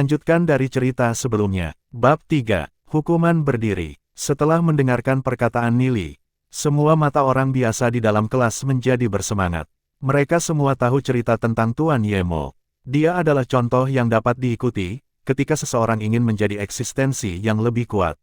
Melanjutkan dari cerita sebelumnya, Bab 3, Hukuman Berdiri. Setelah mendengarkan perkataan Nili, semua mata orang biasa di dalam kelas menjadi bersemangat. Mereka semua tahu cerita tentang Tuan Yemo. Dia adalah contoh yang dapat diikuti, ketika seseorang ingin menjadi eksistensi yang lebih kuat.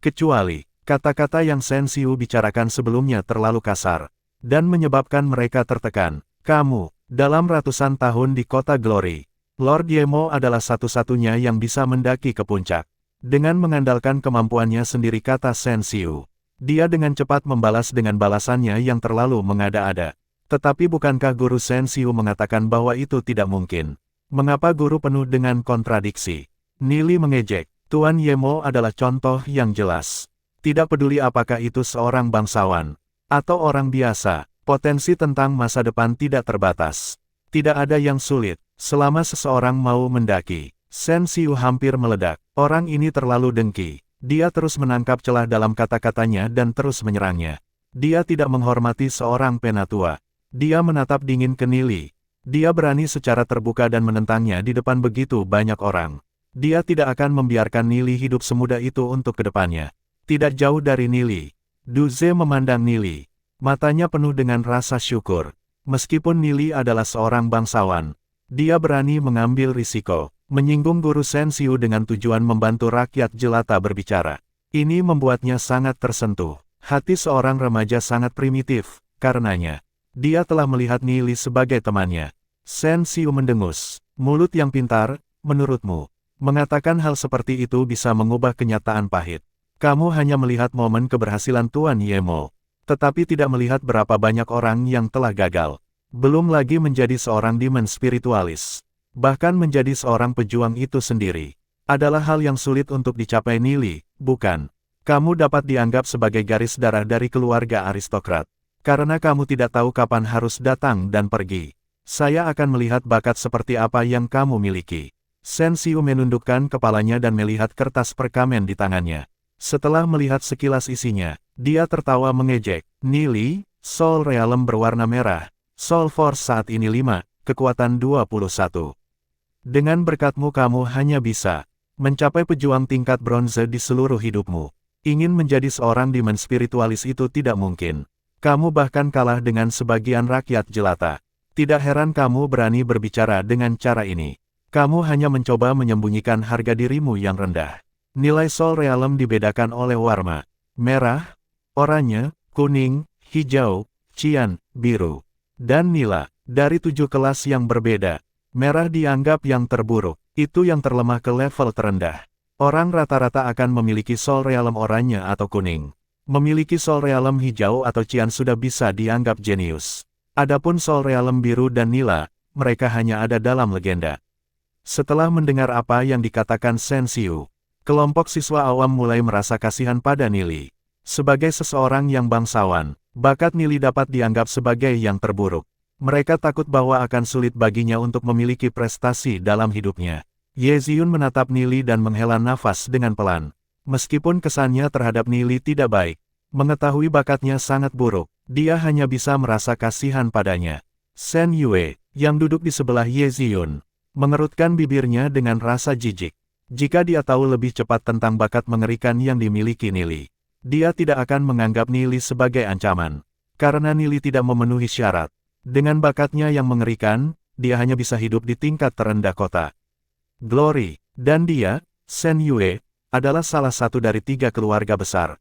Kecuali, kata-kata yang Sen Xiu bicarakan sebelumnya terlalu kasar, dan menyebabkan mereka tertekan. Kamu, dalam ratusan tahun di kota Glory, Lord Yemo adalah satu-satunya yang bisa mendaki ke puncak. Dengan mengandalkan kemampuannya sendiri, kata Sen Xiu. Dia dengan cepat membalas dengan balasannya yang terlalu mengada-ada. Tetapi bukankah guru Sen Xiu mengatakan bahwa itu tidak mungkin? Mengapa guru penuh dengan kontradiksi? Nili mengejek. Tuan Yemo adalah contoh yang jelas. Tidak peduli apakah itu seorang bangsawan atau orang biasa, potensi tentang masa depan tidak terbatas. Tidak ada yang sulit, selama seseorang mau mendaki. Sen Xiu hampir meledak. Orang ini terlalu dengki. Dia terus menangkap celah dalam kata-katanya dan terus menyerangnya. Dia tidak menghormati seorang penatua. Dia menatap dingin ke Nili. Dia berani secara terbuka dan menentangnya di depan begitu banyak orang. Dia tidak akan membiarkan Nili hidup semudah itu untuk kedepannya. Tidak jauh dari Nili, Du Ze memandang Nili. Matanya penuh dengan rasa syukur. Meskipun Nili adalah seorang bangsawan, dia berani mengambil risiko, menyinggung guru Sen Xiu dengan tujuan membantu rakyat jelata berbicara. Ini membuatnya sangat tersentuh. Hati seorang remaja sangat primitif, karenanya dia telah melihat Nili sebagai temannya. Sen Xiu mendengus. Mulut yang pintar, menurutmu, mengatakan hal seperti itu bisa mengubah kenyataan pahit. Kamu hanya melihat momen keberhasilan Tuan Yemo, tetapi tidak melihat berapa banyak orang yang telah gagal. Belum lagi menjadi seorang demon spiritualis. Bahkan menjadi seorang pejuang itu sendiri adalah hal yang sulit untuk dicapai. Nili, bukan? Kamu dapat dianggap sebagai garis darah dari keluarga aristokrat. Karena kamu tidak tahu kapan harus datang dan pergi. Saya akan melihat bakat seperti apa yang kamu miliki. Sen Xiu menundukkan kepalanya dan melihat kertas perkamen di tangannya. Setelah melihat sekilas isinya, dia tertawa mengejek. Nili, Soul Realm berwarna merah. Soul Force saat ini 5, kekuatan 21. Dengan berkatmu kamu hanya bisa mencapai pejuang tingkat bronze di seluruh hidupmu. Ingin menjadi seorang demon spiritualis itu tidak mungkin. Kamu bahkan kalah dengan sebagian rakyat jelata. Tidak heran kamu berani berbicara dengan cara ini. Kamu hanya mencoba menyembunyikan harga dirimu yang rendah. Nilai Soul Realm dibedakan oleh warna merah, oranye, kuning, hijau, cian, biru, dan nila. Dari 7 kelas yang berbeda, merah dianggap yang terburuk. Itu yang terlemah ke level terendah. Orang rata-rata akan memiliki Soul Realm oranye atau kuning. Memiliki Soul Realm hijau atau cian sudah bisa dianggap jenius. Adapun Soul Realm biru dan nila, mereka hanya ada dalam legenda. Setelah mendengar apa yang dikatakan Sen Xiu, kelompok siswa awam mulai merasa kasihan pada Nili. Sebagai seseorang yang bangsawan, bakat Nili dapat dianggap sebagai yang terburuk. Mereka takut bahwa akan sulit baginya untuk memiliki prestasi dalam hidupnya. Ye Ziyun menatap Nili dan menghela nafas dengan pelan. Meskipun kesannya terhadap Nili tidak baik, mengetahui bakatnya sangat buruk, dia hanya bisa merasa kasihan padanya. Sen Yue, yang duduk di sebelah Ye Ziyun, mengerutkan bibirnya dengan rasa jijik. Jika dia tahu lebih cepat tentang bakat mengerikan yang dimiliki Nili, dia tidak akan menganggap Nili sebagai ancaman. Karena Nili tidak memenuhi syarat. Dengan bakatnya yang mengerikan, dia hanya bisa hidup di tingkat terendah kota Glory, dan dia, Sen Yue, adalah salah satu dari 3 keluarga besar.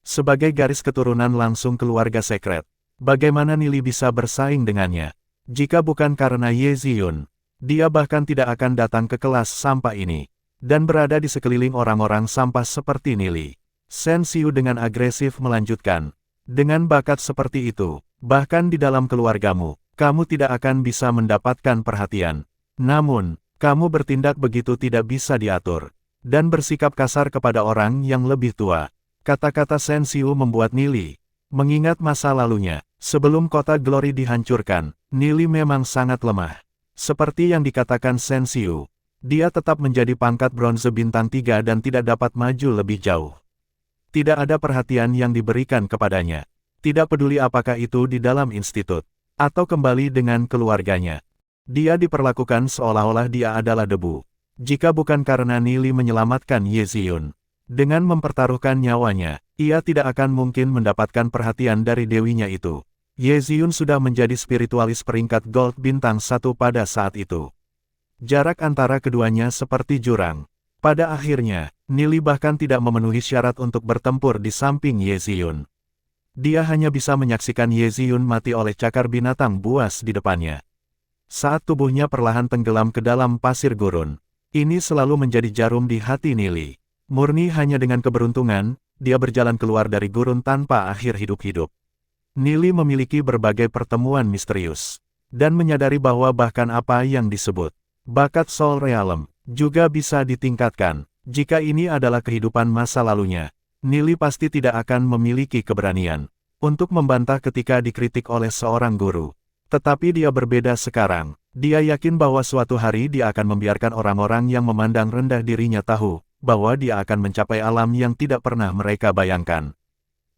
Sebagai garis keturunan langsung keluarga sekret, bagaimana Nili bisa bersaing dengannya? Jika bukan karena Ye Ziyun, dia bahkan tidak akan datang ke kelas sampah ini, dan berada di sekeliling orang-orang sampah seperti Nili. Sen Xiu dengan agresif melanjutkan. Dengan bakat seperti itu, bahkan di dalam keluargamu, kamu tidak akan bisa mendapatkan perhatian. Namun, kamu bertindak begitu tidak bisa diatur, dan bersikap kasar kepada orang yang lebih tua. Kata-kata Sen Xiu membuat Nili mengingat masa lalunya. Sebelum kota Glory dihancurkan, Nili memang sangat lemah. Seperti yang dikatakan Sen Xiu, dia tetap menjadi pangkat bronze bintang 3 dan tidak dapat maju lebih jauh. Tidak ada perhatian yang diberikan kepadanya. Tidak peduli apakah itu di dalam institut, atau kembali dengan keluarganya. Dia diperlakukan seolah-olah dia adalah debu. Jika bukan karena Nili menyelamatkan Ye Ziyun. Dengan mempertaruhkan nyawanya, ia tidak akan mungkin mendapatkan perhatian dari dewinya itu. Ye Ziyun sudah menjadi spiritualis peringkat gold bintang 1 pada saat itu. Jarak antara keduanya seperti jurang. Pada akhirnya, Nili bahkan tidak memenuhi syarat untuk bertempur di samping Ye Ziyun. Dia hanya bisa menyaksikan Ye Ziyun mati oleh cakar binatang buas di depannya. Saat tubuhnya perlahan tenggelam ke dalam pasir gurun, ini selalu menjadi jarum di hati Nili. Murni hanya dengan keberuntungan, dia berjalan keluar dari gurun tanpa akhir hidup-hidup. Nili memiliki berbagai pertemuan misterius, dan menyadari bahwa bahkan apa yang disebut bakat Soul Realm juga bisa ditingkatkan. Jika ini adalah kehidupan masa lalunya, Nili pasti tidak akan memiliki keberanian untuk membantah ketika dikritik oleh seorang guru. Tetapi dia berbeda sekarang. Dia yakin bahwa suatu hari dia akan membiarkan orang-orang yang memandang rendah dirinya tahu bahwa dia akan mencapai alam yang tidak pernah mereka bayangkan.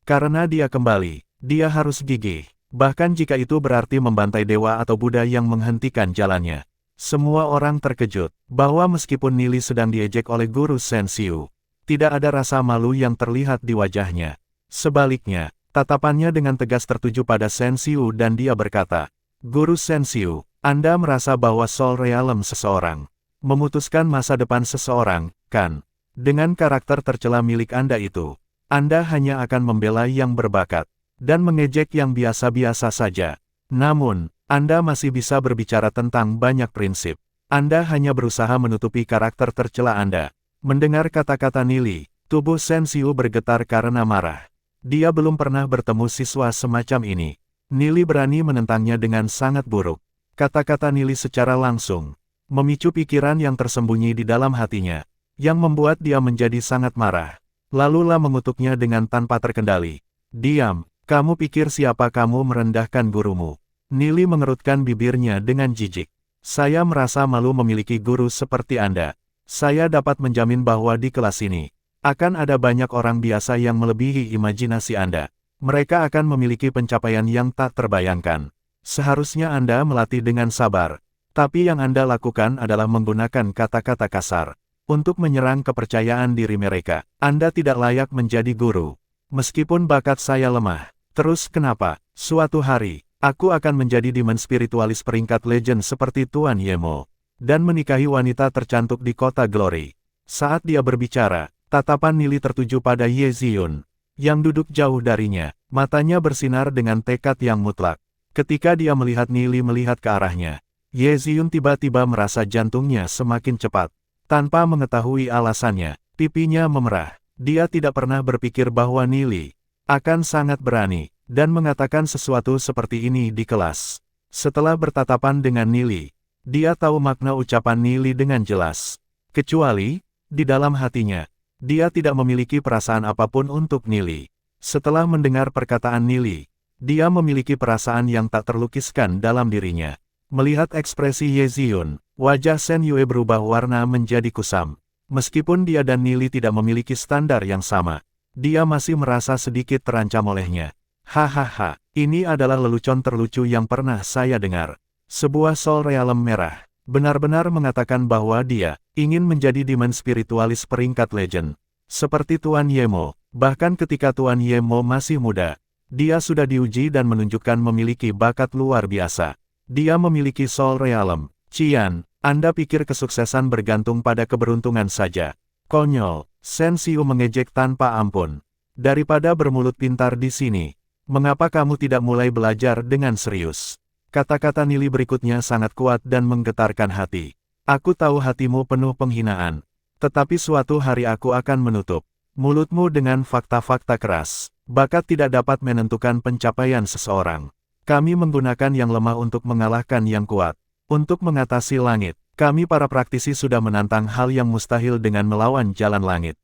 Karena dia kembali, dia harus gigih, bahkan jika itu berarti membantai dewa atau Buddha yang menghentikan jalannya. Semua orang terkejut bahwa meskipun Nili sedang diejek oleh guru Shen Xiu, tidak ada rasa malu yang terlihat di wajahnya. Sebaliknya, tatapannya dengan tegas tertuju pada Shen Xiu dan dia berkata, "Guru Shen Xiu, Anda merasa bahwa Soul Realm seseorang memutuskan masa depan seseorang, kan? Dengan karakter tercela milik Anda itu, Anda hanya akan membela yang berbakat dan mengejek yang biasa-biasa saja. Namun, Anda masih bisa berbicara tentang banyak prinsip. Anda hanya berusaha menutupi karakter tercela Anda." Mendengar kata-kata Nili, tubuh Shen Xiu bergetar karena marah. Dia belum pernah bertemu siswa semacam ini. Nili berani menentangnya dengan sangat buruk. Kata-kata Nili secara langsung memicu pikiran yang tersembunyi di dalam hatinya, yang membuat dia menjadi sangat marah. Lalulah mengutuknya dengan tanpa terkendali. "Diam, kamu pikir siapa kamu merendahkan gurumu?" Nili mengerutkan bibirnya dengan jijik. "Saya merasa malu memiliki guru seperti Anda. Saya dapat menjamin bahwa di kelas ini akan ada banyak orang biasa yang melebihi imajinasi Anda. Mereka akan memiliki pencapaian yang tak terbayangkan. Seharusnya Anda melatih dengan sabar, tapi yang Anda lakukan adalah menggunakan kata-kata kasar untuk menyerang kepercayaan diri mereka. Anda tidak layak menjadi guru. Meskipun bakat saya lemah, terus kenapa? Suatu hari, aku akan menjadi demon spiritualis peringkat legend seperti Tuan Yemo, dan menikahi wanita tercantik di kota Glory." Saat dia berbicara, tatapan Nili tertuju pada Ye Ziyun, yang duduk jauh darinya. Matanya bersinar dengan tekad yang mutlak. Ketika dia melihat Nili melihat ke arahnya, Ye Ziyun tiba-tiba merasa jantungnya semakin cepat. Tanpa mengetahui alasannya, pipinya memerah. Dia tidak pernah berpikir bahwa Nili akan sangat berani dan mengatakan sesuatu seperti ini di kelas. Setelah bertatapan dengan Nili, dia tahu makna ucapan Nili dengan jelas. Kecuali, di dalam hatinya, dia tidak memiliki perasaan apapun untuk Nili. Setelah mendengar perkataan Nili, dia memiliki perasaan yang tak terlukiskan dalam dirinya. Melihat ekspresi Ye Ziyun, wajah Shen Yue berubah warna menjadi kusam. Meskipun dia dan Nili tidak memiliki standar yang sama, dia masih merasa sedikit terancam olehnya. "Hahaha, ini adalah lelucon terlucu yang pernah saya dengar. Sebuah Soul Realm merah benar-benar mengatakan bahwa dia ingin menjadi demon spiritualis peringkat legend. Seperti Tuan Yemo, bahkan ketika Tuan Yemo masih muda, dia sudah diuji dan menunjukkan memiliki bakat luar biasa. Dia memiliki Soul Realm. Cian, Anda pikir kesuksesan bergantung pada keberuntungan saja? Konyol." Shen Xiu mengejek tanpa ampun. "Daripada bermulut pintar di sini, mengapa kamu tidak mulai belajar dengan serius?" Kata-kata Nili berikutnya sangat kuat dan menggetarkan hati. "Aku tahu hatimu penuh penghinaan. Tetapi suatu hari aku akan menutup mulutmu dengan fakta-fakta keras. Bakat tidak dapat menentukan pencapaian seseorang. Kami menggunakan yang lemah untuk mengalahkan yang kuat. Untuk mengatasi langit, kami para praktisi sudah menantang hal yang mustahil dengan melawan jalan langit."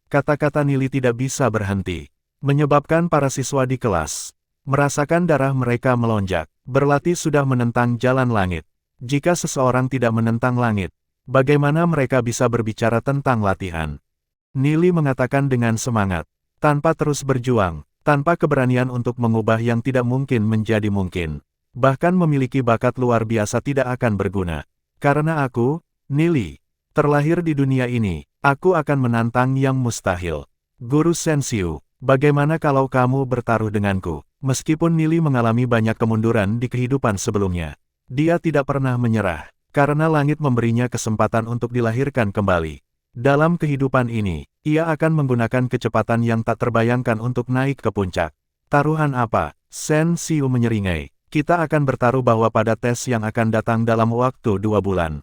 Kata-kata Nili tidak bisa berhenti, menyebabkan para siswa di kelas merasakan darah mereka melonjak. Berlatih sudah menentang jalan langit. Jika seseorang tidak menentang langit, bagaimana mereka bisa berbicara tentang latihan? Nili mengatakan dengan semangat. Tanpa terus berjuang, tanpa keberanian untuk mengubah yang tidak mungkin menjadi mungkin, bahkan memiliki bakat luar biasa tidak akan berguna. Karena aku, Nili, Terlahir di dunia ini, aku akan menantang yang mustahil. Guru Senshiu, bagaimana kalau kamu bertaruh denganku? Meskipun Nili mengalami banyak kemunduran di kehidupan sebelumnya, dia tidak pernah menyerah, karena langit memberinya kesempatan untuk dilahirkan kembali. Dalam kehidupan ini, ia akan menggunakan kecepatan yang tak terbayangkan untuk naik ke puncak. Taruhan apa? Senshiu menyeringai. Kita akan bertaruh bahwa pada tes yang akan datang dalam waktu 2 bulan,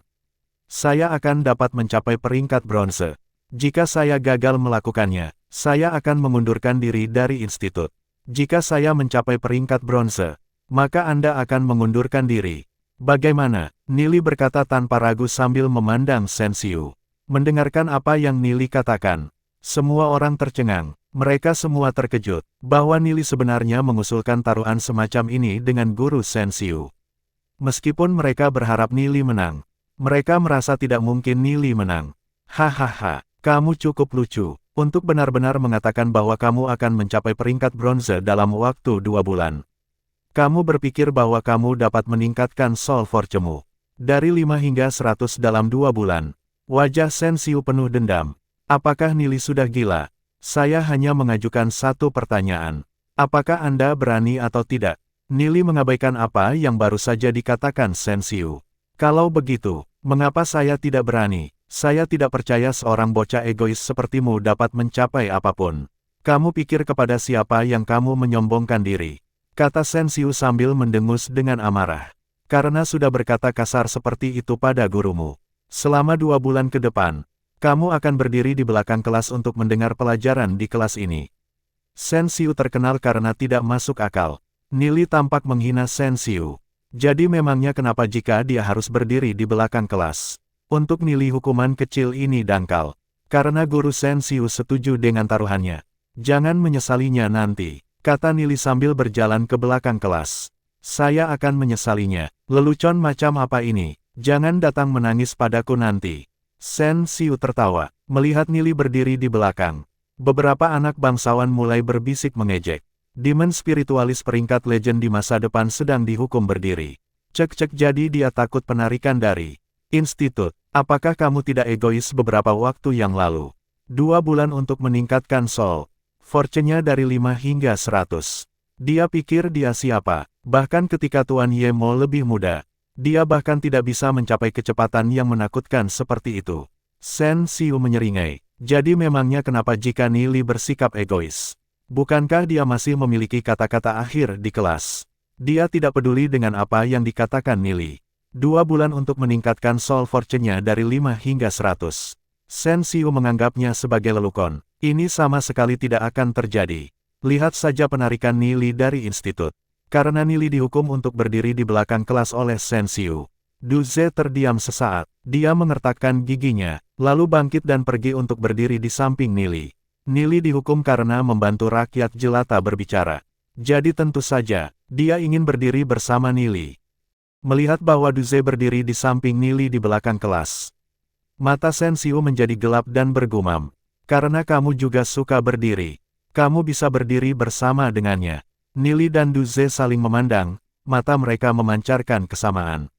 saya akan dapat mencapai peringkat bronze. Jika saya gagal melakukannya, saya akan mengundurkan diri dari institut. Jika saya mencapai peringkat bronze, maka Anda akan mengundurkan diri. Bagaimana? Nili berkata tanpa ragu sambil memandang Senshiu. Mendengarkan apa yang Nili katakan, semua orang tercengang. Mereka semua terkejut bahwa Nili sebenarnya mengusulkan taruhan semacam ini dengan guru Senshiu. Meskipun mereka berharap Nili menang, mereka merasa tidak mungkin Nili menang. Hahaha, kamu cukup lucu untuk benar-benar mengatakan bahwa kamu akan mencapai peringkat bronze dalam waktu 2 bulan. Kamu berpikir bahwa kamu dapat meningkatkan Soul Force-mu dari 5 hingga 100 dalam 2 bulan. Wajah Senshiu penuh dendam. Apakah Nili sudah gila? Saya hanya mengajukan satu pertanyaan. Apakah Anda berani atau tidak? Nili mengabaikan apa yang baru saja dikatakan Senshiu. Kalau begitu, mengapa saya tidak berani? Saya tidak percaya seorang bocah egois sepertimu dapat mencapai apapun. Kamu pikir kepada siapa yang kamu menyombongkan diri? Kata Senshiu sambil mendengus dengan amarah. Karena sudah berkata kasar seperti itu pada gurumu. Selama 2 bulan ke depan, kamu akan berdiri di belakang kelas untuk mendengar pelajaran di kelas ini. Senshiu terkenal karena tidak masuk akal. Nili tampak menghina Senshiu. Jadi memangnya kenapa jika dia harus berdiri di belakang kelas? Untuk Nili hukuman kecil ini dangkal. Karena guru Senshiu setuju dengan taruhannya. Jangan menyesalinya nanti, kata Nili sambil berjalan ke belakang kelas. Saya akan menyesalinya. Lelucon macam apa ini? Jangan datang menangis padaku nanti. Senshiu tertawa, melihat Nili berdiri di belakang. Beberapa anak bangsawan mulai berbisik mengejek. Demon spiritualis peringkat legend di masa depan sedang dihukum berdiri. Cek-cek jadi dia takut penarikan dari institut. Apakah kamu tidak egois beberapa waktu yang lalu? 2 bulan untuk meningkatkan Soul Force-nya dari 5 hingga 100. Dia pikir dia siapa? Bahkan ketika Tuan Yemo lebih muda, dia bahkan tidak bisa mencapai kecepatan yang menakutkan seperti itu. Senshiu menyeringai. Jadi memangnya kenapa jika Nili bersikap egois? Bukankah dia masih memiliki kata-kata akhir di kelas? Dia tidak peduli dengan apa yang dikatakan Nili. 2 bulan untuk meningkatkan Soul Force-nya dari 5 hingga 100. Senshiu menganggapnya sebagai lelucon. Ini sama sekali tidak akan terjadi. Lihat saja penarikan Nili dari institut. Karena Nili dihukum untuk berdiri di belakang kelas oleh Senshiu, Duze terdiam sesaat. Dia mengertakkan giginya, lalu bangkit dan pergi untuk berdiri di samping Nili. Nili dihukum karena membantu rakyat jelata berbicara. Jadi tentu saja, dia ingin berdiri bersama Nili. Melihat bahwa Duze berdiri di samping Nili di belakang kelas, mata Senshiu menjadi gelap dan bergumam. Karena kamu juga suka berdiri, kamu bisa berdiri bersama dengannya. Nili dan Duze saling memandang, mata mereka memancarkan kesamaan.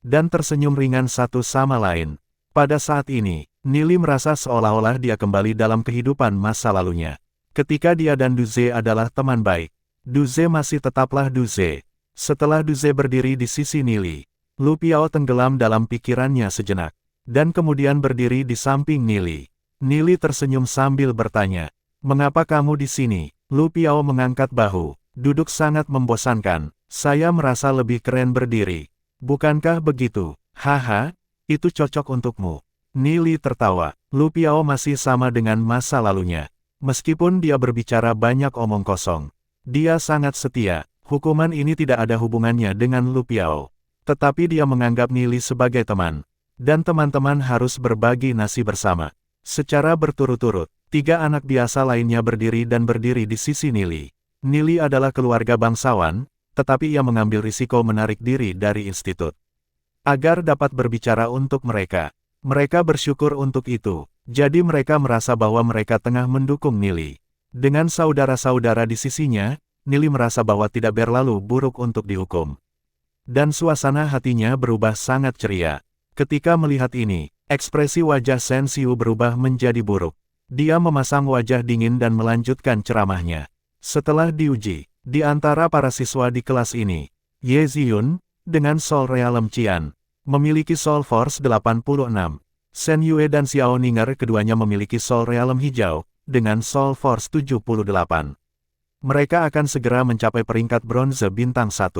Dan tersenyum ringan satu sama lain. Pada saat ini, Nili merasa seolah-olah dia kembali dalam kehidupan masa lalunya. Ketika dia dan Duze adalah teman baik, Duze masih tetaplah Duze. Setelah Duze berdiri di sisi Nili, Lu Piao tenggelam dalam pikirannya sejenak, dan kemudian berdiri di samping Nili. Nili tersenyum sambil bertanya, "Mengapa kamu di sini?" Lu Piao mengangkat bahu, "Duduk sangat membosankan, saya merasa lebih keren berdiri. Bukankah begitu?" "Haha, itu cocok untukmu." Nili tertawa. Lu Piao masih sama dengan masa lalunya. Meskipun dia berbicara banyak omong kosong, dia sangat setia. Hukuman ini tidak ada hubungannya dengan Lu Piao. Tetapi dia menganggap Nili sebagai teman. Dan teman-teman harus berbagi nasi bersama. Secara berturut-turut, 3 anak biasa lainnya berdiri di sisi Nili. Nili adalah keluarga bangsawan, tetapi ia mengambil risiko menarik diri dari institut. Agar dapat berbicara untuk mereka. Mereka bersyukur untuk itu, jadi mereka merasa bahwa mereka tengah mendukung Nili. Dengan saudara-saudara di sisinya, Nili merasa bahwa tidak berlalu buruk untuk dihukum. Dan suasana hatinya berubah sangat ceria. Ketika melihat ini, ekspresi wajah Shen Xiu berubah menjadi buruk. Dia memasang wajah dingin dan melanjutkan ceramahnya. Setelah diuji, di antara para siswa di kelas ini, Ye Ziyun, dengan Soul Realm Qian, memiliki Soul Force 86. Shen Yue dan Xiao Ninger keduanya memiliki Soul Realm Hijau, dengan Soul Force 78. Mereka akan segera mencapai peringkat bronze bintang 1.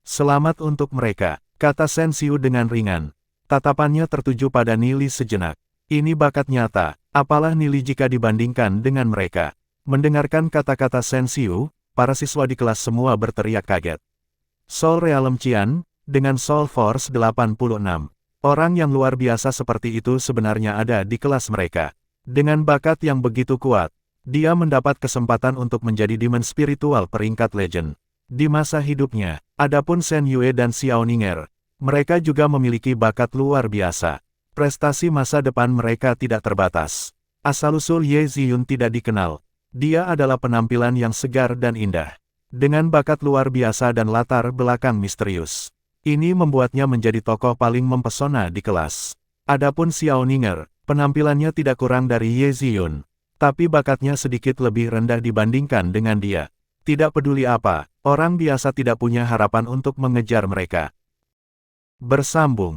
Selamat untuk mereka, kata Shen Xiu dengan ringan. Tatapannya tertuju pada Nili sejenak. Ini bakat nyata, apalah Nili jika dibandingkan dengan mereka. Mendengarkan kata-kata Shen Xiu, para siswa di kelas semua berteriak kaget. Soul Realm Qian, dengan Soul Force 86. Orang yang luar biasa seperti itu sebenarnya ada di kelas mereka. Dengan bakat yang begitu kuat, dia mendapat kesempatan untuk menjadi demon spiritual peringkat legend. Di masa hidupnya, adapun Shen Yue dan Xiao Ninger, mereka juga memiliki bakat luar biasa. Prestasi masa depan mereka tidak terbatas. Asal-usul Ye Ziyun tidak dikenal. Dia adalah penampilan yang segar dan indah. Dengan bakat luar biasa dan latar belakang misterius. Ini membuatnya menjadi tokoh paling mempesona di kelas. Adapun Xiao Ninger, penampilannya tidak kurang dari Ye Ziyun. Tapi bakatnya sedikit lebih rendah dibandingkan dengan dia. Tidak peduli apa, orang biasa tidak punya harapan untuk mengejar mereka. Bersambung.